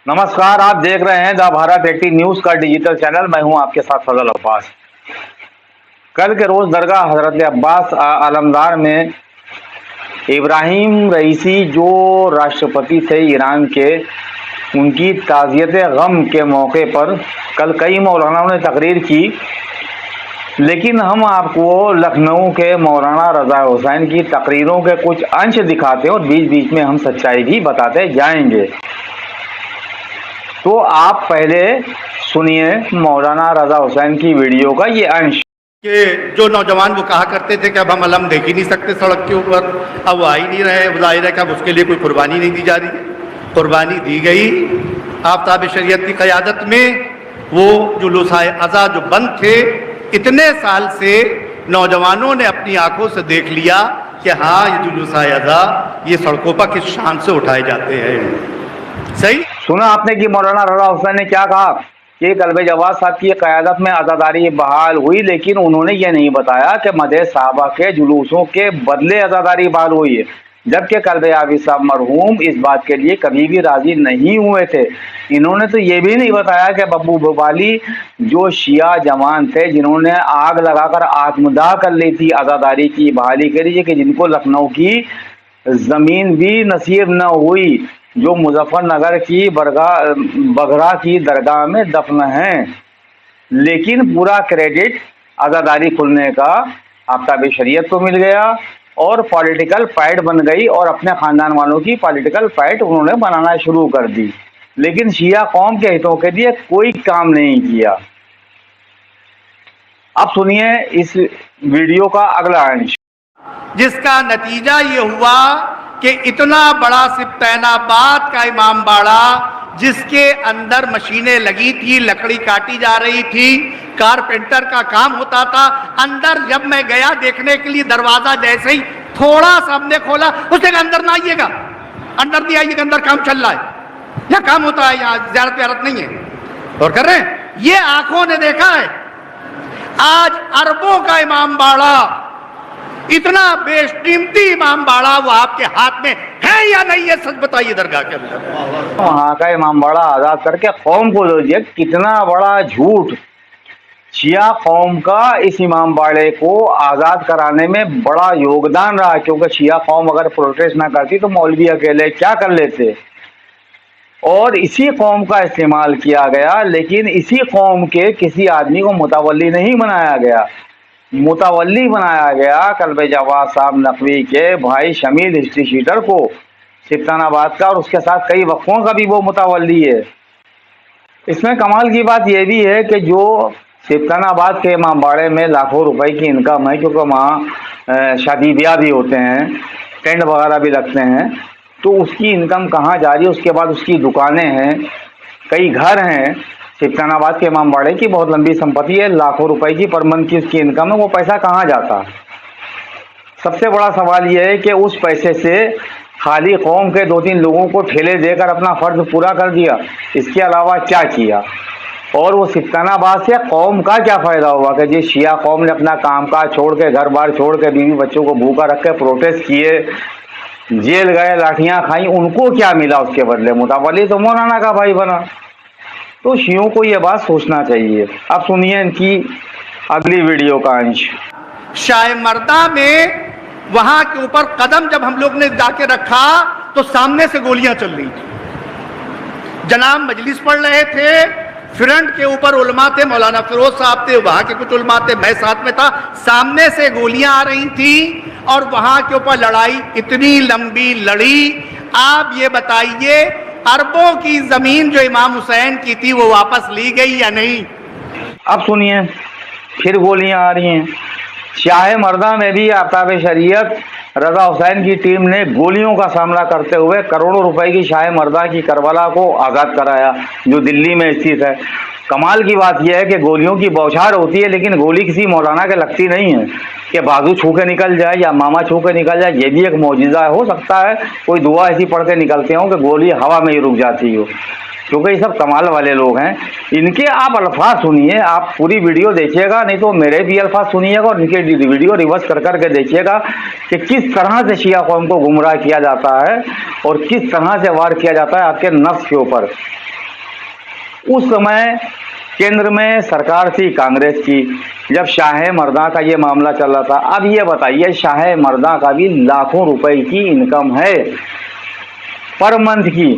नमस्कार, आप देख रहे हैं द भारत 80 न्यूज का डिजिटल चैनल। मैं हूं आपके साथ फजल अब्बास। कल के रोज दरगाह हजरत अब्बास आलमदार में इब्राहिम रईसी जो राष्ट्रपति थे ईरान के, उनकी ताज़ियत गम के मौके पर कल कई मौलानाओं ने तकरीर की। लेकिन हम आपको लखनऊ के मौलाना रज़ा हुसैन की तकरीरों के कुछ अंश दिखाते हैं और बीच बीच में हम सच्चाई भी बताते जाएंगे। तो आप पहले सुनिए मौलाना रज़ा हुसैन की वीडियो का ये अंश। कि जो नौजवान वो कहा करते थे कि अब हम अलम देख ही नहीं सकते सड़क के ऊपर, अब वो आ ही नहीं रहे, जाहिर है कि अब उसके लिए कोई कुर्बानी नहीं दी जा रही है। कुर्बानी दी गई आफ्ताब शरीयत की क़यादत में। वो जुलूस-ए अज़ा जो बंद थे, इतने साल से नौजवानों ने अपनी आंखों से देख लिया कि हाँ, ये जुलूस-ए अज़ा ये सड़कों पर किस शान से उठाए जाते हैं। सही सुना आपने कि मौलाना रज़ा हुसैन ने क्या कहा कि कल्ब जवाद साहब की क़यादत में आज़ादारी बहाल हुई, लेकिन उन्होंने ये नहीं बताया कि मदह साहबा के जुलूसों के बदले आज़ादारी बहाल हुई है। जबकि कल्ब जावेद साहब मरहूम इस बात के लिए कभी भी राजी नहीं हुए थे। इन्होंने तो ये भी नहीं बताया कि बब्बू भोपाली जो शिया जवान थे जिन्होंने आग लगाकर आत्मदाह कर ली थी आज़ादारी की बहाली के लिए, कि जिनको लखनऊ की ज़मीन भी नसीब न हुई, जो मुजफ्फरनगर की बगरा की दरगाह में दफन हैं, लेकिन पूरा क्रेडिट आज़ादारी खुलने का आफ्ताब शरीयत को मिल गया और पॉलिटिकल फाइट बन गई और अपने ख़ानदान वालों की पॉलिटिकल फाइट उन्होंने बनाना शुरू कर दी, लेकिन शिया कौम के हितों के लिए कोई काम नहीं किया। अब सुनिए इस वीडियो का अगला अंश, जिसका नतीजा ये हुआ कि इतना बड़ा सिफ्तैनाबाद का इमाम बाड़ा, जिसके अंदर मशीनें लगी थी, लकड़ी काटी जा रही थी, कारपेंटर का काम होता था, अंदर जब मैं गया देखने के लिए, दरवाजा जैसे ही थोड़ा सा हमने खोला, उसने कहा अंदर ना आइएगा, अंदर नहीं आइएगा, अंदर काम चल रहा है, यहाँ काम होता है, यहाँ ज़ियारत व्यारत नहीं है। और कर रहे हैं, ये आंखों ने देखा है। आज अरबों का इमाम बाड़ा, इतना बेशकीमती इमाम बाड़ा, वो आपके हाथ में है या नहीं, ये सच बताइए दरगाह के अंदर। वहाँ का इमाम बाड़ा आज़ाद करके कौम को दे दिया। कितना बड़ा झूठ। शिया कौम का इस इमाम बाड़े को आज़ाद कराने में बड़ा योगदान रहा, क्योंकि शिया कौम अगर प्रोटेस्ट ना करती तो मौलवी अकेले क्या कर लेते, और इसी कौम का इस्तेमाल किया गया। लेकिन इसी कौम के किसी आदमी को मुतवल्ली नहीं बनाया गया। मुतवल्ली बनाया गया कल्ब जावेद साहब नकवी के भाई शमील हिस्ट्री शीटर को, सिफ्तानाबाद का, और उसके साथ कई वक्फों का भी वो मुतवल्ली है। इसमें कमाल की बात यह भी है कि जो सिफ्तानाबाद के इमाम बाड़े में लाखों रुपए की इनकम है, क्योंकि वहाँ शादी ब्याह भी होते हैं, टेंट वगैरह भी लगते हैं, तो उसकी इनकम कहाँ जा रही है। उसके बाद उसकी दुकानें हैं, कई घर हैं। सिफ्तानाबाद के इमाम बाड़े की बहुत लंबी संपत्ति है, लाखों रुपए की पर मंथ की उसकी इनकम है। वो पैसा कहाँ जाता? सबसे बड़ा सवाल यह है कि उस पैसे से खाली कौम के 2-3 लोगों को ठेले देकर अपना फर्ज पूरा कर दिया, इसके अलावा क्या किया? और वो सिफ्तानाबाद से कौम का क्या फ़ायदा हुआ कि जिस शिया कौम ने अपना काम काज छोड़ के, घर बार छोड़ के, बीवी बच्चों को भूखा रख के प्रोटेस्ट किए, जेल गए, लाठियाँ खाई, उनको क्या मिला उसके बदले? मुतवल्ली तो मौलाना का भाई बना। तो शियों को ये बात सोचना चाहिए। अब सुनिए इनकी अगली वीडियो का अंश। शाह मर्दा में वहां के ऊपर कदम जब हम लोग ने जाके रखा तो सामने से गोलियां चल रही थी। जनाब मजलिस पढ़ रहे थे, फ्रंट के ऊपर उलमा थे, मौलाना फिरोज साहब थे, वहां के कुछ उलमा थे, मैं साथ में था। सामने से गोलियां आ रही थी और वहां के ऊपर लड़ाई इतनी लंबी लड़ी। आप ये बताइए, अरबों की जमीन जो इमाम हुसैन की थी वो वापस ली गई या नहीं? अब सुनिए, फिर गोलियां आ रही हैं। शाह मर्दा में भी आफ्ताब शरीयत रज़ा हुसैन की टीम ने गोलियों का सामना करते हुए करोड़ों रुपए की शाह मर्दा की करबला को आज़ाद कराया, जो दिल्ली में स्थित है। कमाल की बात यह है कि गोलियों की बौछार होती है, लेकिन गोली किसी मौलाना के लगती नहीं है कि बाजू छू के निकल जाए या मामा छू के निकल जाए। ये भी एक मौजिज़ा हो सकता है, कोई दुआ ऐसी पढ़ के निकलते हो कि गोली हवा में ही रुक जाती हो, क्योंकि ये सब कमाल वाले लोग हैं। इनके आप अल्फाज सुनिए, आप पूरी वीडियो देखिएगा, नहीं तो मेरे भी अल्फाज सुनिएगा और इनके वीडियो रिवर्स कर करके देखिएगा कि किस तरह से शिया कौम को गुमराह किया जाता है और किस तरह से वार किया जाता है आपके नफ्स के ऊपर। उस समय केंद्र में सरकार थी कांग्रेस की, जब शाह मर्दा का ये मामला चल रहा था। अब ये बताइए, शाह मर्दा का भी लाखों रुपए की इनकम है पर मंथ की,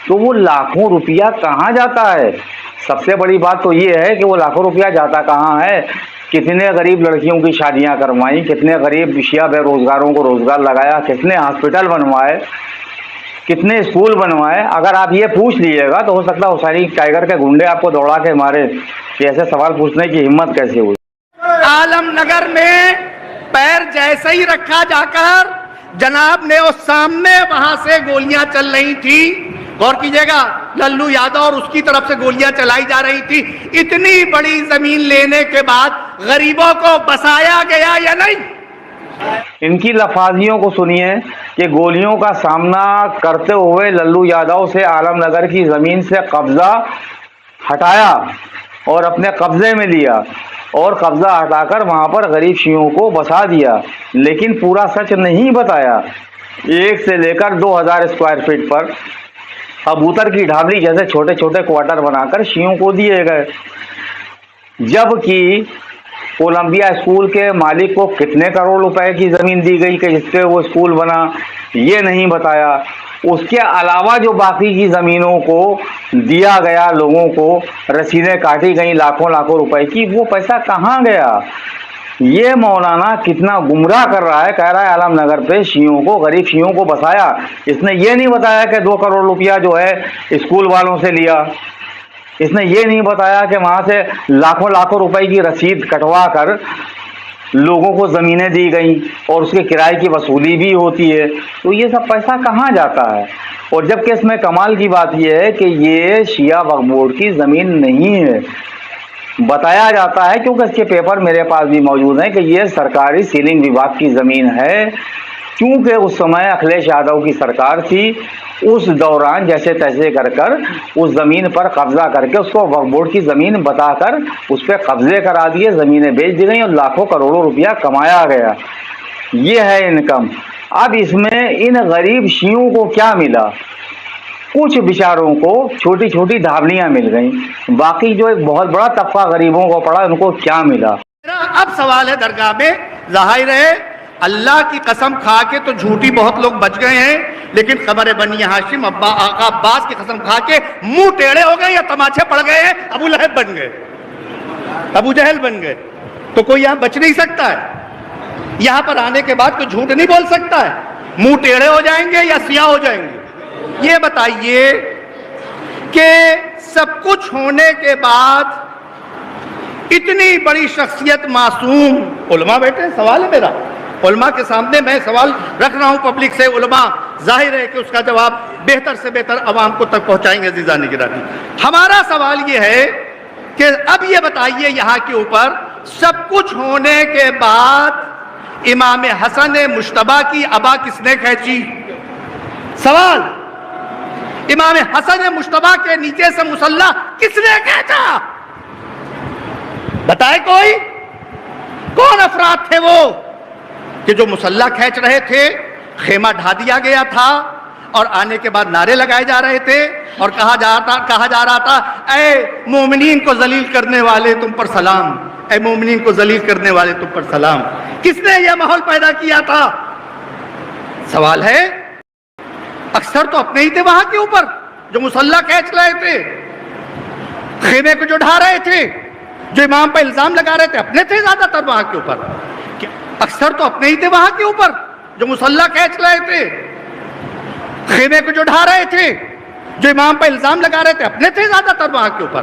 तो वो लाखों रुपया कहाँ जाता है? सबसे बड़ी बात तो ये है कि वो लाखों रुपया जाता कहाँ है। कितने गरीब लड़कियों की शादियां करवाई, कितने गरीब शिया बेरोजगारों को रोजगार लगाया, कितने हॉस्पिटल बनवाए, कितने स्कूल बनवाए। अगर आप ये पूछ लीजिएगा तो हो सकता है सारी टाइगर के गुंडे आपको दौड़ा के मारे कि ऐसे सवाल पूछने की हिम्मत कैसे हुई। आलमनगर में पैर जैसे ही रखा जाकर जनाब ने उस सामने वहां से गोलियां चल रही थी, गौर कीजिएगा, लल्लू यादव और उसकी तरफ से गोलियां चलाई जा रही थी। इतनी बड़ी जमीन लेने के बाद गरीबों को बसाया गया या नहीं? इनकी लफाजियों को सुनिए कि गोलियों का सामना करते हुए लल्लू यादव से आलमनगर की जमीन से कब्जा हटाया और अपने कब्जे में लिया और कब्जा हटाकर वहां पर गरीब शियों को बसा दिया, लेकिन पूरा सच नहीं बताया। 1 से लेकर 2000 स्क्वायर फीट पर कबूतर की ढाबली जैसे छोटे छोटे क्वार्टर बनाकर शियों को दिए गए, जबकि कोलंबिया स्कूल के मालिक को कितने करोड़ रुपए की जमीन दी गई कि जिसपे वो स्कूल बना, ये नहीं बताया। उसके अलावा जो बाकी की जमीनों को दिया गया, लोगों को रसीदें काटी गई लाखों लाखों रुपए की, वो पैसा कहाँ गया? ये मौलाना कितना गुमराह कर रहा है। कह रहा है आलमनगर पे शियों को, गरीब शियों को बसाया। इसने ये नहीं बताया कि 2 करोड़ रुपया जो है स्कूल वालों से लिया। इसने ये नहीं बताया कि वहां से लाखों लाखों रुपए की रसीद कटवा कर लोगों को जमीनें दी गई और उसके किराए की वसूली भी होती है। तो ये सब पैसा कहाँ जाता है? और जबकि इसमें कमाल की बात यह है कि ये शिया वक्फ बोर्ड की जमीन नहीं है। बताया जाता है, क्योंकि इसके पेपर मेरे पास भी मौजूद हैं, कि ये सरकारी सीलिंग विभाग की जमीन है। क्योंकि उस समय अखिलेश यादव की सरकार थी, उस दौरान जैसे तैसे कर उस जमीन पर कब्जा करके उसको वक्फ बोर्ड की जमीन बताकर उस पर कब्जे करा दिए, जमीनें बेच दी गई और लाखों करोड़ों रुपया कमाया गया। ये है इनकम। अब इसमें इन गरीब शियों को क्या मिला? कुछ बेचारों को छोटी छोटी ढाबलियां मिल गई, बाकी जो एक बहुत बड़ा तबका गरीबों को पड़ा, उनको क्या मिला? मेरा अब सवाल है दरगाह में, जाहिर है अल्लाह की कसम खा के तो झूठी बहुत लोग बच गए हैं, लेकिन खबर बनी हाशिम आका अब्बास की कसम खा के मुंह टेढ़े हो गए या तमाचे पड़ गए हैं, अबू लहब बन गए, अबू जहल बन गए। तो कोई यहां बच नहीं सकता है। यहां पर आने के बाद कोई झूठ नहीं बोल सकता है। मुंह टेढ़े हो जाएंगे या सियाह हो जाएंगे? ये बताइए कि सब कुछ होने के बाद इतनी बड़ी शख्सियत मासूम, उलमा बैठे, सवाल है मेरा, उलमा के सामने मैं सवाल रख रहा हूं पब्लिक से, उलमा जाहिर है कि उसका जवाब बेहतर से बेहतर अवाम को तक पहुंचाएंगे। अज़ीज़ान निगरानी, हमारा सवाल ये है कि अब ये बताइए, यहां के ऊपर सब कुछ होने के बाद इमाम हसन मुश्तबा की अबा किसने खींची? सवाल, इमाम हसन मुश्तबा के नीचे से मुसल्ला किसने खींचा? बताए कोई? कौन अफराद थे वो कि जो मुसल्ला खींच रहे थे? खेमा ढा दिया गया था और आने के बाद नारे लगाए जा रहे थे और कहा जा रहा था, ऐ मोमिनीन को जलील करने वाले तुम पर सलाम, ऐ मोमिनीन को जलील करने वाले तुम पर सलाम। किसने यह माहौल पैदा किया था? सवाल है। अक्सर तो अपने ही थे वहां के ऊपर जो मुसल्ला खींच रहे थे, खेमे को जो ढा रहे थे, जो इमाम पर इल्जाम लगा रहे थे, अपने थे ज्यादातर वहां के ऊपर। अक्सर तो अपने ही थे वहां के ऊपर जो मुसल्ला खींच रहे थे, खेमे को जो ढा रहे थे, जो इमाम पर इल्जाम लगा रहे थे, अपने थे ज्यादातर वहां के ऊपर।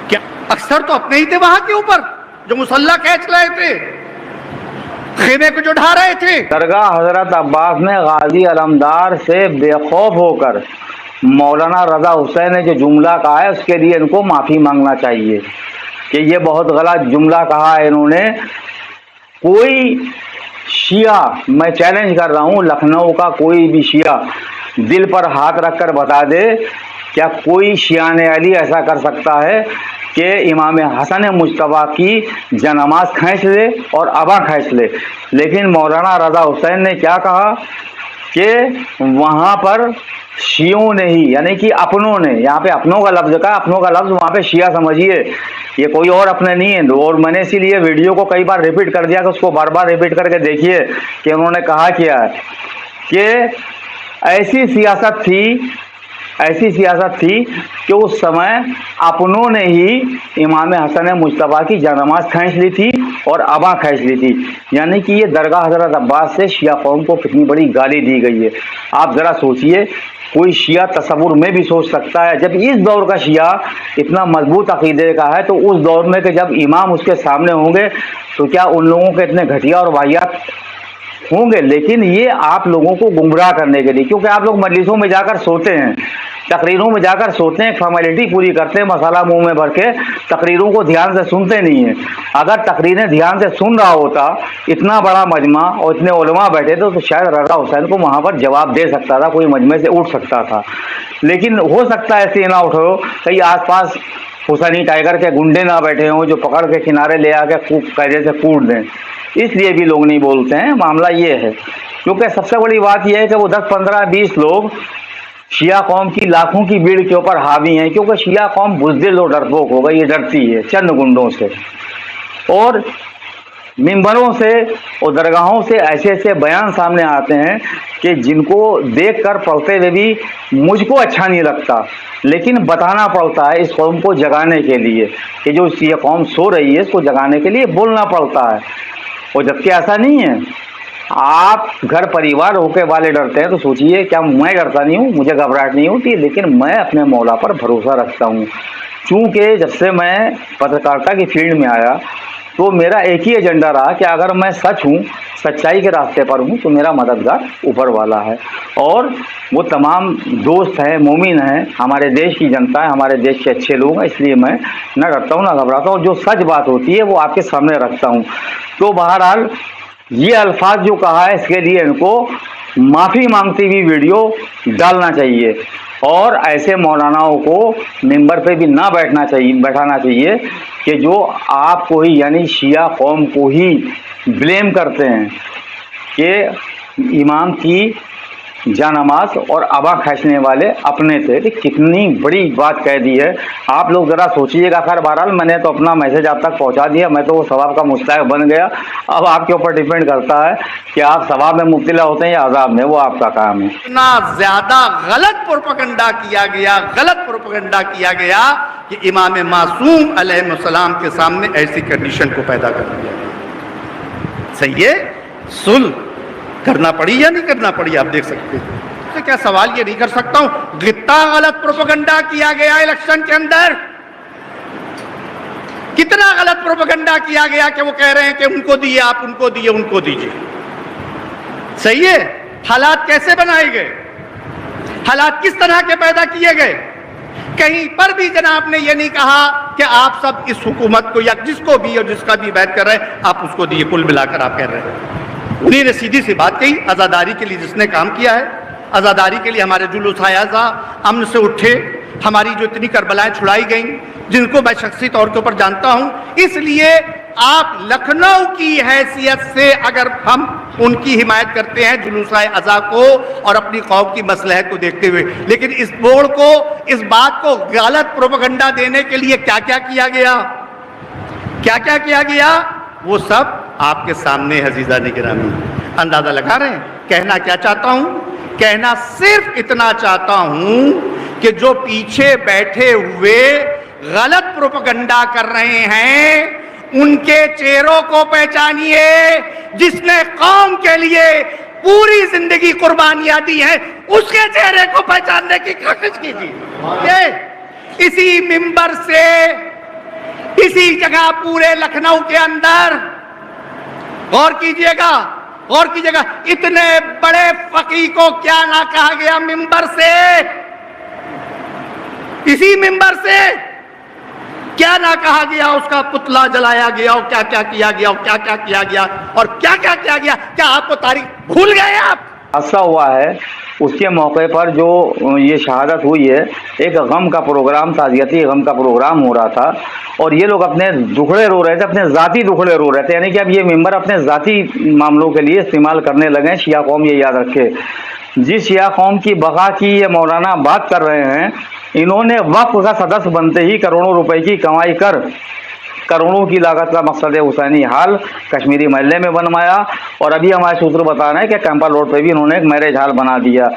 क्या अक्सर तो अपने ही थे वहां के ऊपर जो मुसल्ला खींच रहे थे, खेमे को जो ढा रहे थे। दरगाह हजरत अब्बास ने गाजी अलमदार से बेखौफ होकर मौलाना रजा हुसैन ने जो जुमला कहा है उसके लिए इनको माफी मांगना चाहिए कि ये बहुत गलत जुमला कहा है इन्होंने। कोई शिया, मैं चैलेंज कर रहा हूँ, लखनऊ का कोई भी शिया दिल पर हाथ रखकर बता दे, क्या कोई शियाने अली ऐसा कर सकता है कि इमाम हसन मुश्तबा की जनमाज खींच ले और अबा खींच ले? लेकिन मौलाना रजा हुसैन ने क्या कहा कि वहाँ पर शियों ने ही, यानी कि अपनों ने, यहाँ पे अपनों का लफ्ज का, अपनों का लफ्ज वहाँ पे शिया समझिए, ये कोई और अपने नहीं है। और मैंने इसीलिए वीडियो को कई बार रिपीट कर दिया कि उसको बार बार रिपीट करके देखिए कि उन्होंने कहा क्या है कि ऐसी सियासत थी कि उस समय अपनों ने ही इमाम हसन मुज्तबा की जनमाज खींच ली थी और अबा खींच ली थी। यानी कि ये दरगाह हजरत अब्बास से शिया कौम को कितनी बड़ी गाली दी गई है। आप ज़रा सोचिए, कोई शिया तसव्वुर में भी सोच सकता है, जब इस दौर का शिया इतना मजबूत अकीदे का है, तो उस दौर में कि जब इमाम उसके सामने होंगे तो क्या उन लोगों के इतने घटिया और वाहियात होंगे? लेकिन ये आप लोगों को गुमराह करने के लिए, क्योंकि आप लोग मजलिसों में जाकर सोते हैं, तकरीरों में जाकर सोते हैं, फॉर्मेलिटी पूरी करते हैं, मसाला मुंह में भर के तकरीरों को ध्यान से सुनते नहीं हैं। अगर तकरीरें ध्यान से सुन रहा होता, इतना बड़ा मजमा और इतने उलमा बैठे थे, तो शायद रज़ा हुसैन को वहाँ पर जवाब दे सकता था, कोई मजमे से उठ सकता था। लेकिन हो सकता है ऐसे ना उठो, कहीं आसपास हुसैनी टाइगर के गुंडे ना बैठे हों जो पकड़ के किनारे ले आके कैदे से कूट दें, इसलिए भी लोग नहीं बोलते हैं। मामला ये है, क्योंकि सबसे बड़ी बात यह है कि वो 10, 15, 20 लोग शिया कौम की लाखों की भीड़ के ऊपर हावी हैं, क्योंकि शिया कौम बुज़दिल और डरपोक हो गई, ये डरती है चंद गुंडों से। और मिंबरों से और दरगाहों से ऐसे ऐसे बयान सामने आते हैं कि जिनको देखकर पढ़ते हुए भी मुझको अच्छा नहीं लगता, लेकिन बताना पड़ता है इस कौम को जगाने के लिए कि जो ये कौम सो रही है, इसको जगाने के लिए बोलना पड़ता है। और जबकि ऐसा नहीं है, आप घर परिवार होके वाले डरते हैं तो सोचिए, क्या मैं डरता नहीं हूँ? मुझे घबराहट नहीं होती, लेकिन मैं अपने मौला पर भरोसा रखता हूँ। चूँकि जब से मैं पत्रकारिता की फील्ड में आया तो मेरा एक ही एजेंडा रहा कि अगर मैं सच हूँ, सच्चाई के रास्ते पर हूँ, तो मेरा मददगार ऊपर वाला है। और वो तमाम दोस्त हैं, मोमिन हैं, हमारे देश की जनता है, हमारे देश के अच्छे लोग हैं, इसलिए मैं ना डरता हूँ ना घबराता हूँ। जो सच बात होती है वो आपके सामने रखता हूँ। तो बहरहाल ये अल्फाज जो कहा है, इसके लिए इनको माफ़ी मांगती हुई वीडियो डालना चाहिए और ऐसे मौलानाओं को मिंबर पे भी ना बैठाना चाहिए कि जो आपको ही, यानी शिया कौम को ही ब्लेम करते हैं कि इमाम की जानमाज और अबा खींचने वाले अपने थे। कितनी बड़ी बात कह दी है, आप लोग ज़रा सोचिएगा। खैर बहरहाल मैंने तो अपना मैसेज आप तक पहुंचा दिया, मैं तो वो सवाब का मुस्तहिक बन गया। अब आपके ऊपर डिपेंड करता है कि आप सवाब में मुब्तला होते हैं या अजाब में, वो आपका काम है। इतना ज्यादा गलत प्रोपेगेंडा किया गया कि इमाम मासूम अलैहिस्सलाम के सामने ऐसी कंडीशन को पैदा कर दिया। सही है, सुल करना पड़ी या नहीं करना पड़ी, आप देख सकते हैं। तो क्या सवाल ये नहीं कर सकता हूं, कितना गलत प्रोपेगेंडा किया गया इलेक्शन के अंदर, कितना गलत प्रोपेगेंडा किया गया कि वो कह रहे हैं कि उनको दिए, आप उनको दिए, उनको दीजिए। सही है, हालात कैसे बनाए गए, हालात किस तरह के पैदा किए गए। कहीं पर भी जनाब ने यह नहीं कहा कि आप सब इस हुकूमत को या जिसको भी और जिसका भी बैत कर रहे हैं आप उसको दिए। कुल मिलाकर आप कह रहे हैं, उन्हीं ने सीधी सी बात कही, आज़ादारी के लिए जिसने काम किया है, आज़ादारी के लिए हमारे जुलूस आयाज़ा अमन से उठे, हमारी जो इतनी करबलाएं छुड़ाई गई, जिनको मैं शख्सी तौर के ऊपर जानता हूं, इसलिए आप लखनऊ की हैसियत से अगर हम उनकी हिमायत करते हैं जुलूस आज़ा को और अपनी कौम की मसलहत को देखते हुए, लेकिन इस बोर्ड को, इस बात को गलत प्रोपेगेंडा देने के लिए क्या क्या किया गया, क्या क्या किया गया, वो सब आपके सामने हजीजा निगरानी। अंदाजा लगा रहे हैं कहना क्या चाहता हूं? कहना सिर्फ इतना चाहता हूं कि जो पीछे बैठे हुए गलत प्रोपेगेंडा कर रहे हैं उनके चेहरों को पहचानिए। जिसने कौम के लिए पूरी जिंदगी कुर्बानियां दी हैं उसके चेहरे को पहचानने की कोशिश कीजिए। इसी मिंबर से, इसी जगह पूरे लखनऊ के अंदर गौर कीजिएगा, गौर कीजिएगा, इतने बड़े फकीह को क्या ना कहा गया मिंबर से, इसी मिंबर से क्या ना कहा गया, उसका पुतला जलाया गया और क्या क्या किया गया और क्या क्या किया गया और क्या क्या किया गया। क्या आपको तारीख भूल गए आप? हादसा हुआ है उसके मौके पर जो ये शहादत हुई है, एक गम का प्रोग्राम, ताज़ियती गम का प्रोग्राम हो रहा था और ये लोग अपने दुखड़े रो रहे थे, अपने ज़ाती दुखड़े रो रहे थे। यानी कि अब ये मेंबर अपने ज़ाती मामलों के लिए इस्तेमाल करने लगे। शिया कौम ये याद रखे जिस शिया कौम की बका की ये मौलाना बात कर रहे हैं, इन्होंने वक्फ का सदस्य बनते ही करोड़ों रुपए की कमाई कर करोड़ों की लागत का मकसद हुसैनी हाल कश्मीरी महल्ले में बनवाया, और अभी हमारे सूत्र बता रहे हैं कि कैंपल रोड पे भी इन्होंने एक मैरिज हाल बना दिया।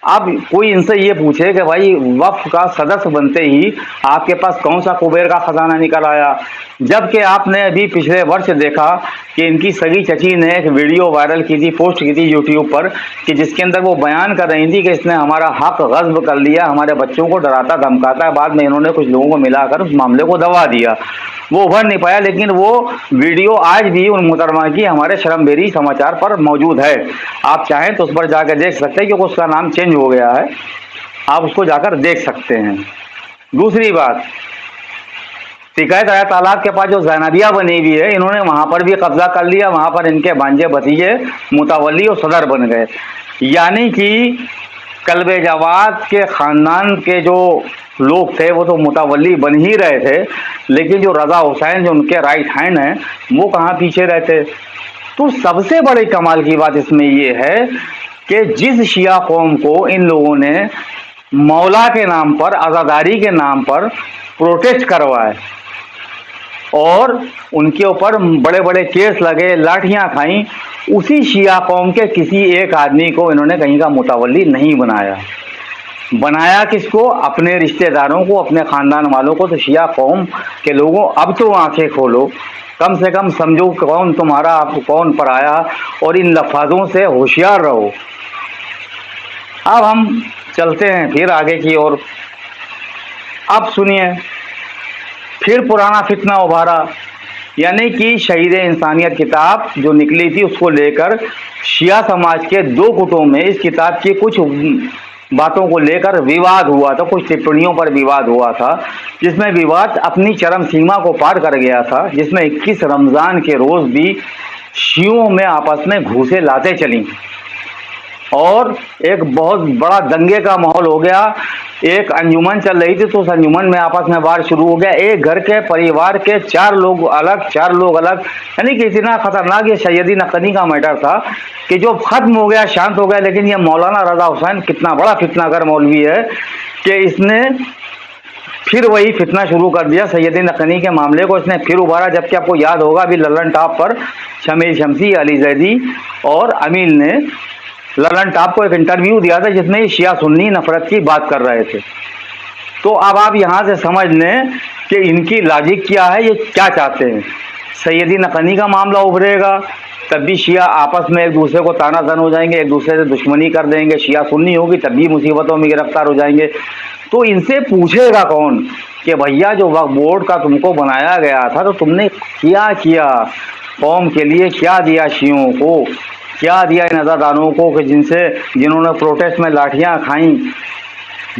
अब कोई इनसे ये पूछे कि भाई वक्फ का सदस्य बनते ही आपके पास कौन सा कुबेर का खजाना निकल आया, जबकि आपने अभी पिछले वर्ष देखा कि इनकी सगी चची ने एक वीडियो वायरल की थी, पोस्ट की थी यूट्यूब पर, कि जिसके अंदर वो बयान कर रही थी कि इसने हमारा हक गस्ब कर लिया, हमारे बच्चों को डराता धमकाता है। बाद में इन्होंने कुछ लोगों को मिलाकर उस मामले को दबा दिया, वो उभर नहीं पाया, लेकिन वो वीडियो आज भी उन मुहतरमा की हमारे शर्मबेरी समाचार पर मौजूद है। आप चाहें तो उस पर जाकर देख सकते हैं, क्योंकि उसका नाम चेंज हो गया है, आप उसको जाकर देख सकते हैं। दूसरी बात, टिकायत आया तालाब के पास जो जैनबिया बनी हुई है, इन्होंने वहां पर भी कब्जा कर लिया, वहां पर इनके भांजे भतीजे मुतवल्ली और सदर बन गए। यानी कि कल्बे जवाद के खानदान के जो लोग थे वो तो मुतवल्ली बन ही रहे थे, लेकिन जो रजा हुसैन जो उनके राइट हैंड हैं वो कहाँ पीछे रहते। तो सबसे बड़ी कमाल की बात इसमें ये है कि जिस शिया कौम को इन लोगों ने मौला के नाम पर, आज़ादारी के नाम पर प्रोटेस्ट करवाए और उनके ऊपर बड़े बड़े केस लगे, लाठियां खाई, उसी शिया कौम के किसी एक आदमी को इन्होंने कहीं का मुतवल्ली नहीं बनाया। बनाया किसको? अपने रिश्तेदारों को, अपने खानदान वालों को। तो शिया कौम के लोगों, अब तो आंखें खोलो, कम से कम समझो कौन तुम्हारा, आपको कौन पराया, और इन लफ्ज़ों से होशियार रहो। अब हम चलते हैं फिर आगे की ओर। अब सुनिए, फिर पुराना फितना उभारा, यानी कि शहीद इंसानियत किताब जो निकली थी उसको लेकर शिया समाज के दो गुटों में इस किताब की कुछ बातों को लेकर विवाद हुआ था, कुछ टिप्पणियों पर विवाद हुआ था, जिसमें विवाद अपनी चरम सीमा को पार कर गया था, जिसमें 21 रमज़ान के रोज़ भी शियों में आपस में घूसे लाते चली और एक बहुत बड़ा दंगे का माहौल हो गया। एक अंजुमन चल रही थी तो उस अंजुमन में आपस में वार शुरू हो गया। एक घर के परिवार के 4 लोग अलग, 4 लोग अलग, यानी कि इतना खतरनाक ये सैयदी नक़नी का मैटर था कि जो खत्म हो गया, शांत हो गया। लेकिन ये मौलाना रजा हुसैन कितना बड़ा फितनागर मौलवी है कि इसने फिर वही फितना शुरू कर दिया। सैयदी नक़नी के मामले को इसने फिर उभारा, जबकि आपको याद होगा अभी ललन टॉप पर शमील शमसी, अली जैदी और अमील ने ललन टॉप को एक इंटरव्यू दिया था जिसमें शिया सुन्नी नफरत की बात कर रहे थे। तो अब आप यहाँ से समझ लें कि इनकी लॉजिक क्या है, ये क्या चाहते हैं। सैयदी नक़नी का मामला उभरेगा तब भी शिया आपस में एक दूसरे को तानाजन हो जाएंगे, एक दूसरे से दुश्मनी कर देंगे। शिया सुन्नी होगी तब भी मुसीबतों में गिरफ्तार हो जाएंगे। तो इनसे पूछेगा कौन कि भैया जो वक्फ बोर्ड का तुमको बनाया गया था तो तुमने क्या किया, कौम के लिए क्या दिया, शियों को क्या दिया, इन अज़ादारों को कि जिन्होंने प्रोटेस्ट में लाठियां खाई,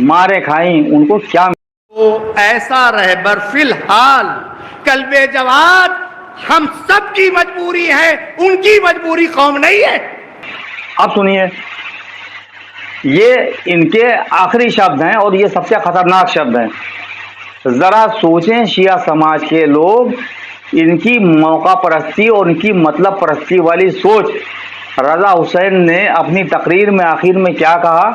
मारे खाई, उनको क्या। तो ऐसा रहबर फिलहाल कल्बे जवाद हम सब की मजबूरी है, उनकी मजबूरी कौम नहीं है। अब सुनिए, ये इनके आखिरी शब्द हैं और ये सबसे खतरनाक शब्द हैं। जरा सोचें शिया समाज के लोग, इनकी मौका परस्ती और इनकी मतलब परस्ती वाली सोच। रजा हुसैन ने अपनी तकरीर में आखिर में क्या कहा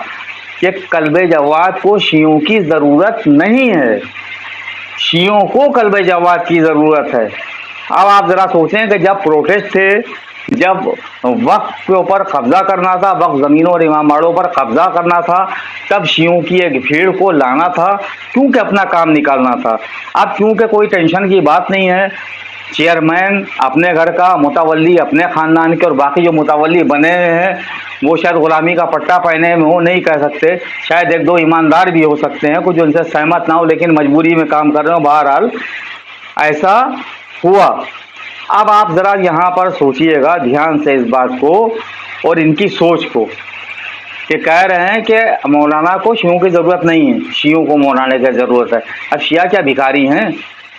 कि कल्बे जवाद को शियों की ज़रूरत नहीं है, शियों को कल्बे जवाद की ज़रूरत है। अब आप ज़रा सोचें कि जब प्रोटेस्ट थे, जब वक्फ के ऊपर कब्ज़ा करना था, वक्फ ज़मीनों और इमामबाड़ों पर कब्ज़ा करना था, तब शियों की एक भीड़ को लाना था क्योंकि अपना काम निकालना था। अब क्योंकि कोई टेंशन की बात नहीं है, चेयरमैन अपने घर का, मुतवल्ली अपने ख़ानदान के, और बाकी जो मुतवल्ली बने हैं वो शायद ग़ुलामी का पट्टा पहने में हो, नहीं कह सकते, शायद 1-2 ईमानदार भी हो सकते हैं, कुछ उनसे सहमत ना हो लेकिन मजबूरी में काम कर रहे हो। बहरहाल ऐसा हुआ। अब आप ज़रा यहाँ पर सोचिएगा ध्यान से इस बात को और इनकी सोच को, कि कह रहे हैं कि मौलाना को शियों की ज़रूरत नहीं है, शियों को मौलाना की ज़रूरत है। अब शिया क्या भिखारी हैं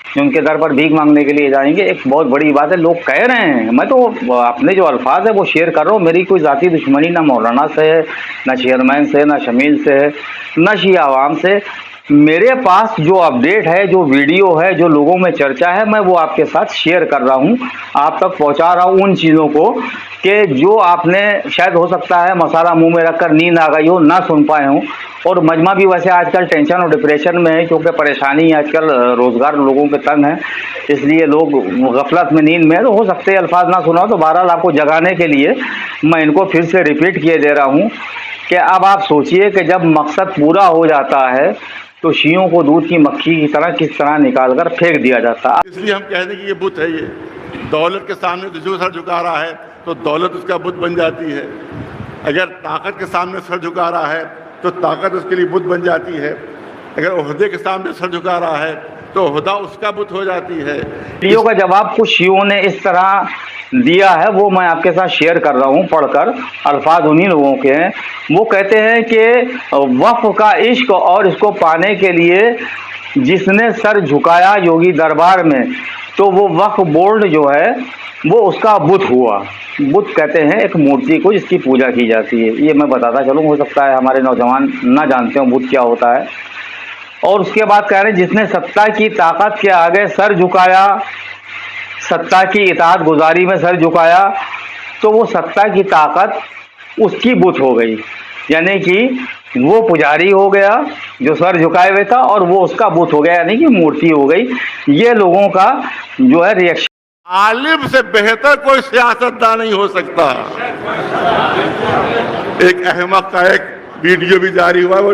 जो उनके दर पर भीख मांगने के लिए जाएंगे? एक बहुत बड़ी बात है, लोग कह रहे हैं, मैं तो अपने जो अल्फाज है वो शेयर कर रहा हूँ। मेरी कोई ज़ाती दुश्मनी ना मौलाना से है, ना चेयरमैन से, ना शमील से है, ना शिया आवाम से। मेरे पास जो अपडेट है, जो वीडियो है, जो लोगों में चर्चा है, मैं वो आपके साथ शेयर कर रहा हूँ, आप तक पहुँचा रहा हूँ उन चीज़ों को कि जो आपने शायद हो सकता है मसाला मुंह में रखकर नींद आ गई हो, ना सुन पाए हों। और मजमा भी वैसे आजकल टेंशन और डिप्रेशन में है, क्योंकि परेशानी आजकल रोज़गार लोगों के तंग है, इसलिए लोग गफलत में, नींद में है, तो हो सकते हैं अल्फाज ना सुना हो। तो बहरहाल आपको जगाने के लिए मैं इनको फिर से रिपीट किए दे रहा हूँ कि अब आप सोचिए कि जब मकसद पूरा हो जाता है तो शियों को दूध की मक्खी की तरह किस तरह निकाल कर फेंक दिया जाता है। इसलिए हम कहते हैं कि ये बुत है। ये दौलत के सामने जो सर झुका रहा है तो दौलत उसका बुत बन जाती है। अगर ताकत के सामने सर झुका रहा है तो ताकत उसके लिए बुत बन जाती है। अगर ओहदे के सामने सर झुका रहा है तो ओहदा उसका बुत हो जाती है। शियों का जवाब कुछ शियों ने इस तरह दिया है, वो मैं आपके साथ शेयर कर रहा हूँ पढ़कर। अल्फाज उन्हीं लोगों के हैं। वो कहते हैं कि वक्फ का इश्क और इसको पाने के लिए जिसने सर झुकाया योगी दरबार में, तो वो वक्फ बोर्ड जो है वो उसका बुत हुआ। बुत कहते हैं एक मूर्ति को जिसकी पूजा की जाती है। ये मैं बताता चलूँ, हो सकता है हमारे नौजवान ना जानते हो बुत क्या होता है। और उसके बाद कह रहे हैं जिसने सत्ता की ताकत के आगे सर झुकाया, सत्ता की इताअत गुजारी में सर झुकाया, तो वो सत्ता की ताकत उसकी बुत हो गई। यानी कि वो पुजारी हो गया जो सर झुकाए हुए था, और वो उसका बुत हो गया, यानी कि मूर्ति हो गई। ये लोगों का जो है रिएक्शन। आलिम से बेहतर कोई सियासतदान नहीं हो सकता। एक अहमक का एक वीडियो भी जारी हुआ, वो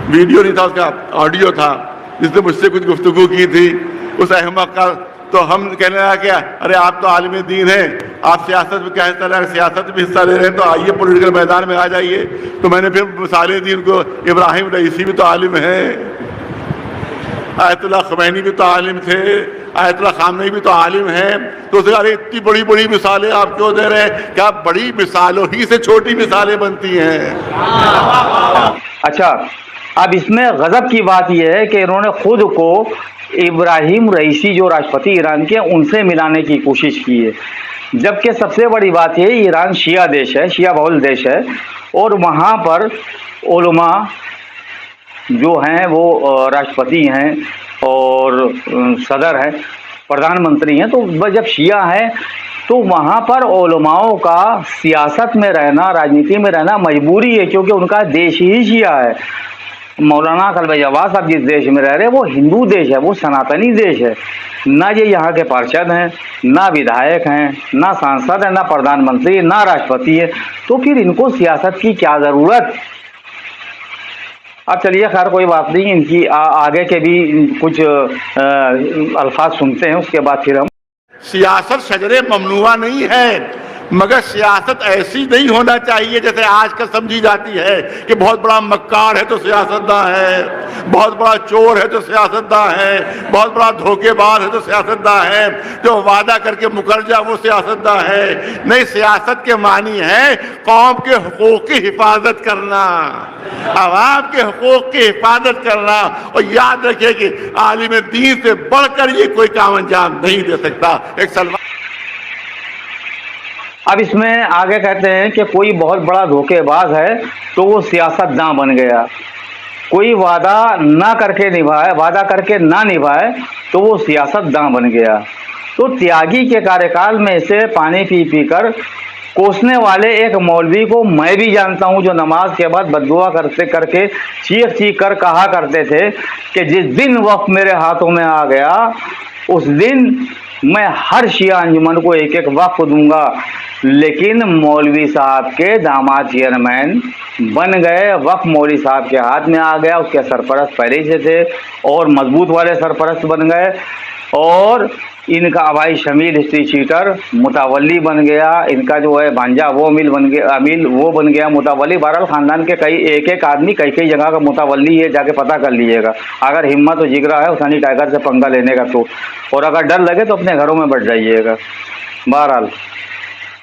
वीडियो नहीं था, उसका ऑडियो था, जिसने मुझसे कुछ गुफ्तगू की थी। उस अहमक का तो हम कहने लगा कि अरे आप तो आलिम दीन हैं, आप सियासत में क्या हिस्सा ले रहे हैं, सियासत में हिस्सा ले रहे हैं तो आइए पॉलिटिकल मैदान में आ जाइए। तो मैंने फिर मिसालें दी उनको। इब्राहिम रईसी भी तो आलिम है, आयतुल्लाह खमैनी भी तो आलिम थे, आयतुल्लाह खामनेई भी तो आलिम है। तो उसने कहा इतनी बड़ी बड़ी मिसालें आप क्यों दे रहे हैं? क्या बड़ी मिसालों ही से छोटी मिसालें बनती हैं। अच्छा, अब इसमें गजब की बात यह है कि इन्होंने खुद को इब्राहिम रईसी जो राष्ट्रपति ईरान के, उनसे मिलाने की कोशिश की है। जबकि सबसे बड़ी बात यह, ईरान शिया देश है, शिया बहुल देश है, और वहाँ पर उलमा जो हैं वो राष्ट्रपति हैं और सदर हैं, प्रधानमंत्री हैं। तो जब शिया है तो वहाँ पर उलमाओं का सियासत में रहना, राजनीति में रहना मजबूरी है, क्योंकि उनका देश ही शिया है। मौलाना कल्बे जवाद साहब जिस देश में रह रहे हैं वो हिंदू देश है, वो सनातनी देश है। ना ये यहाँ के पार्षद हैं, ना विधायक हैं, ना सांसद हैं, ना प्रधानमंत्री, ना राष्ट्रपति है। तो फिर इनको सियासत की क्या ज़रूरत। अब चलिए, खैर कोई बात नहीं, इनकी आगे के भी कुछ अल्फाज सुनते हैं, उसके बाद फिर हम। सियासत शजरे ममनुआ नहीं है, मगर सियासत ऐसी नहीं होना चाहिए जैसे आजकल समझी जाती है कि बहुत बड़ा मक्कार है तो सियासतदान है, बहुत बड़ा चोर है तो सियासतदान है, बहुत बड़ा धोखेबाज है तो सियासतदान है, जो वादा करके मुकर जा वो सियासतदान है। नहीं, सियासत के मानी है कौम के हुकूक की हिफाजत करना, आवाम के हुकूक की हिफाजत करना। और याद रखिए कि आलिम दीन से बढ़कर ये कोई काम अंजाम नहीं दे सकता। एक सलमान। अब इसमें आगे कहते हैं कि कोई बहुत बड़ा धोखेबाज है तो वो सियासतदान बन गया, कोई वादा ना करके निभाए, वादा करके ना निभाए तो वो सियासतदान बन गया। तो त्यागी के कार्यकाल में से पानी पी पी कर कोसने वाले एक मौलवी को मैं भी जानता हूं, जो नमाज के बाद बद्दुआ करते करके चीख चीख कर कहा करते थे कि जिस दिन वक्त मेरे हाथों में आ गया उस दिन मैं हर शिया अंजुमन को एक एक वक्फ दूंगा। लेकिन मौलवी साहब के दामाद चेयरमैन बन गए, वक्फ मौलवी साहब के हाथ में आ गया, उसके सरपरस्त पहले से थे और मजबूत वाले सरपरस्त बन गए। और इनका भाई शमील हिस्ट्री शीटर मुतावली बन गया, इनका जो है भांजा वो अमील बन गया, अमील वो बन गया मुतावली। बहरहाल खानदान के कई एक एक आदमी कई कई जगह का मुतावली है, जाके पता कर लीजिएगा अगर हिम्मत और जिगरा है हुसैनी टाइगर से पंगा लेने का तो। और अगर डर लगे तो अपने घरों में बैठ जाइएगा। बहरहाल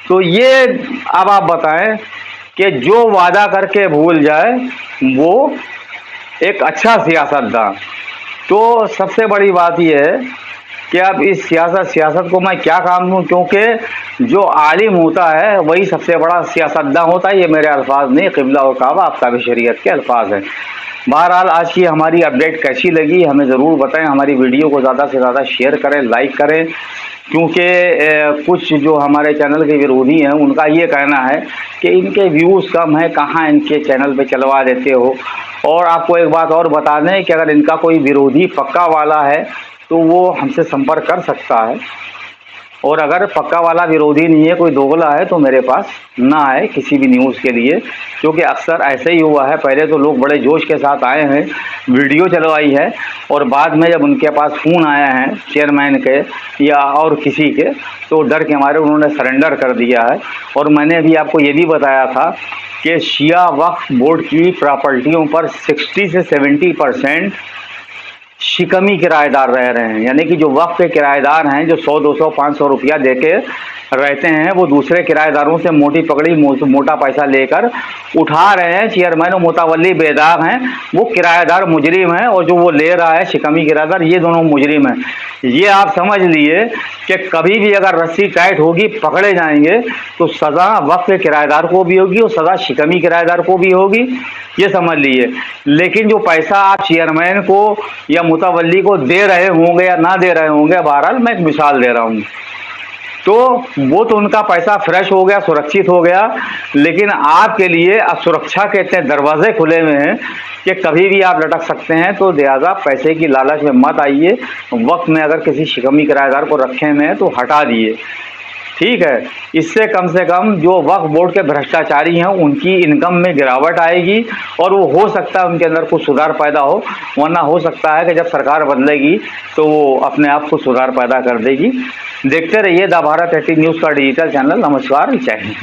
तो ये अब आप बताएं कि जो वादा करके भूल जाए वो एक अच्छा सियासतदान। तो सबसे बड़ी बात यह है कि अब इस सियासत को मैं क्या काम दूं, क्योंकि जो आलिम होता है वही सबसे बड़ा सियासतदान होता है। ये मेरे अल्फाज नहीं, क़िबला और काबा आफ्ताब शरीयत के अल्फाज हैं। बहरहाल आज की हमारी अपडेट कैसी लगी हमें ज़रूर बताएं। हमारी वीडियो को ज़्यादा से ज़्यादा शेयर करें, लाइक करें क्योंकि कुछ जो हमारे चैनल के विरोधी हैं उनका ये कहना है कि इनके व्यूज़ कम है, कहाँ इनके चैनल पे चलवा देते हो। और आपको एक बात और बता दें कि अगर इनका कोई विरोधी पक्का वाला है तो वो हमसे संपर्क कर सकता है, और अगर पक्का वाला विरोधी नहीं है, कोई दोगला है, तो मेरे पास ना आए किसी भी न्यूज़ के लिए, क्योंकि अक्सर ऐसे ही हुआ है। पहले तो लोग बड़े जोश के साथ आए हैं, वीडियो चलवाई है, और बाद में जब उनके पास फ़ोन आया है चेयरमैन के या और किसी के, तो डर के मारे उन्होंने सरेंडर कर दिया है। और मैंने अभी आपको ये भी बताया था कि शिया वक्फ बोर्ड की प्रॉपर्टियों पर 60 से 70% शिकमी किराएदार रह रहे हैं, यानी कि जो वक्फ के किराएदार हैं, जो 100, 200, 500 रुपया देके रहते हैं, वो दूसरे किराएदारों से मोटी पकड़ी मोटा पैसा लेकर उठा रहे हैं। चेयरमैन मोतावल्ली बेदाग हैं, वो किराएदार मुजरिम हैं, और जो वो ले रहा है शिकमी किराएदार, ये दोनों मुजरिम हैं। ये आप समझ लिए कि कभी भी अगर रस्सी टाइट होगी, पकड़े जाएंगे, तो सज़ा वक्फ के किराएदार को भी होगी और सज़ा शिकमी किराएदार को भी होगी, ये समझ लिए। लेकिन जो पैसा आप चेयरमैन को या मुतावल्ली को दे रहे होंगे या ना दे रहे होंगे, बहरहाल मैं एक मिसाल दे रहा हूँ, तो वो तो उनका पैसा फ्रेश हो गया, सुरक्षित हो गया। लेकिन आपके लिए असुरक्षा के इतने दरवाजे खुले हुए हैं कि कभी भी आप लटक सकते हैं। तो लिहाजा पैसे की लालच में मत आइए। वक्त में अगर किसी शिकमी किराएदार को रखे में है तो हटा दिए, ठीक है। इससे कम से कम जो वक्फ बोर्ड के भ्रष्टाचारी हैं उनकी इनकम में गिरावट आएगी, और वो हो सकता है उनके अंदर कुछ सुधार पैदा हो, वरना हो सकता है कि जब सरकार बदलेगी तो वो अपने आप को सुधार पैदा कर देगी। देखते रहिए द भारत 18 न्यूज़ का डिजिटल चैनल। नमस्कार, जय हिंद।